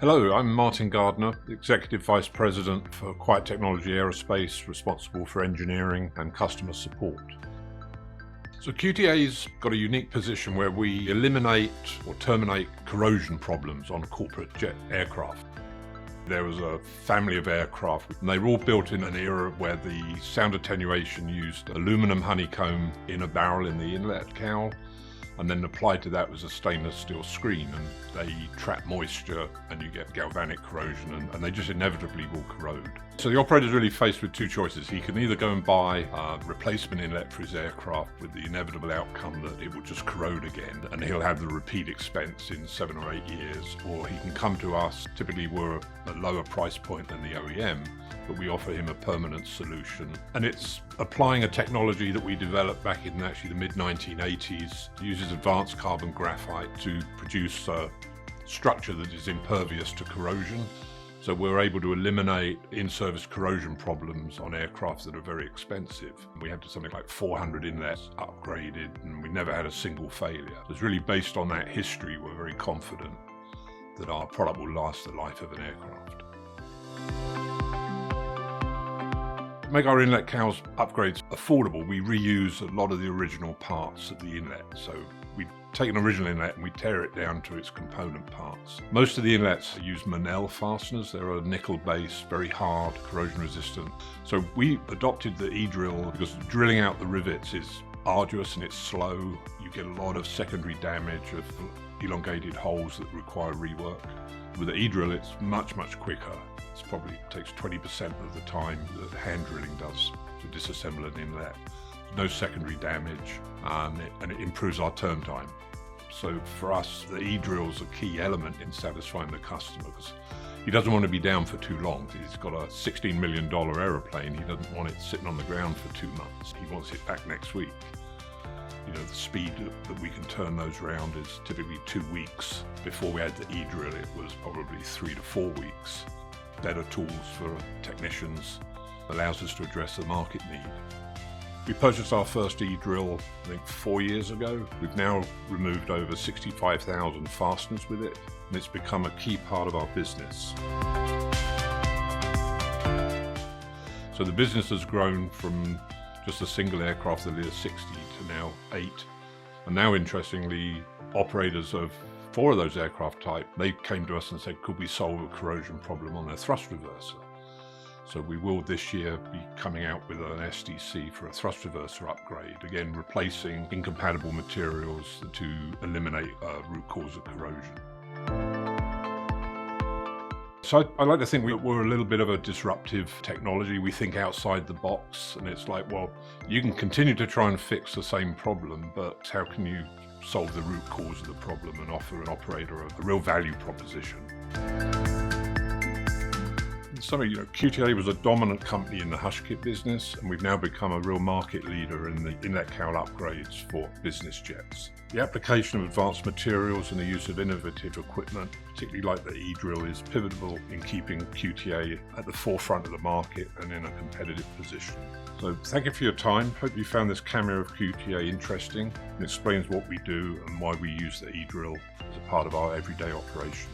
Hello, I'm Martin Gardner, Executive Vice President for Quiet Technology Aerospace, responsible for engineering and customer support. So QTA's got a unique position where we eliminate or terminate corrosion problems on corporate jet aircraft. There was a family of aircraft, and they were all built in an era where the sound attenuation used aluminum honeycomb in a barrel in the inlet cowl, and then applied to that was a stainless steel screen, and they trap moisture and you get galvanic corrosion, and they just inevitably will corrode. So the operator's really faced with two choices. He can either go and buy a replacement inlet for his aircraft with the inevitable outcome that it will just corrode again and he'll have the repeat expense in 7 or 8 years, or he can come to us. Typically we're a lower price point than the OEM, but we offer him a permanent solution. And it's applying a technology that we developed back in actually the mid-1980s. It uses advanced carbon graphite to produce a structure that is impervious to corrosion. So we're able to eliminate in-service corrosion problems on aircraft that are very expensive. We had something like 400 inlets upgraded, and we never had a single failure. It's really based on that history. We're very confident that our product will last the life of an aircraft. To make our inlet cowls upgrades affordable, we reuse a lot of the original parts of the inlet. So we take an original inlet and we tear it down to its component parts. Most of the inlets use Monel fasteners. They're a nickel base, very hard, corrosion resistant. So we adopted the E-drill because drilling out the rivets is arduous and it's slow. You get a lot of secondary damage of elongated holes that require rework. With the E-drill, it's much quicker. It probably takes 20% of the time that hand drilling does to disassemble an inlet. No secondary damage, and it improves our turn time. So for us, the E-drill's a key element in satisfying the customer, because he doesn't want to be down for too long. He's got a $16 million aeroplane. He doesn't want it sitting on the ground for 2 months. He wants it back next week. You know, the speed that we can turn those around is typically 2 weeks. Before we had the E-drill, it was probably 3 to 4 weeks. Better tools for technicians, allows us to address the market need. We purchased our first E-drill, I think 4 years ago. We've now removed over 65,000 fasteners with it, and it's become a key part of our business. So the business has grown from just a single aircraft, the Lear 60, to now 8. And now, interestingly, operators of 4 of those aircraft type, they came to us and said, could we solve a corrosion problem on their thrust reverser? So we will this year be coming out with an STC for a thrust reverser upgrade, again replacing incompatible materials to eliminate root cause of corrosion. So I like to think we're a little bit of a disruptive technology. We think outside the box, and it's like, well, you can continue to try and fix the same problem, but how can you solve the root cause of the problem and offer an operator a real value proposition? QTA was a dominant company in the hush kit business, and we've now become a real market leader in the inlet cowl upgrades for business jets. The application of advanced materials and the use of innovative equipment, particularly like the E-drill, is pivotal in keeping QTA at the forefront of the market and in a competitive position. So thank you for your time. Hope you found this cameo of QTA interesting and explains what we do and why we use the E-drill as a part of our everyday operation.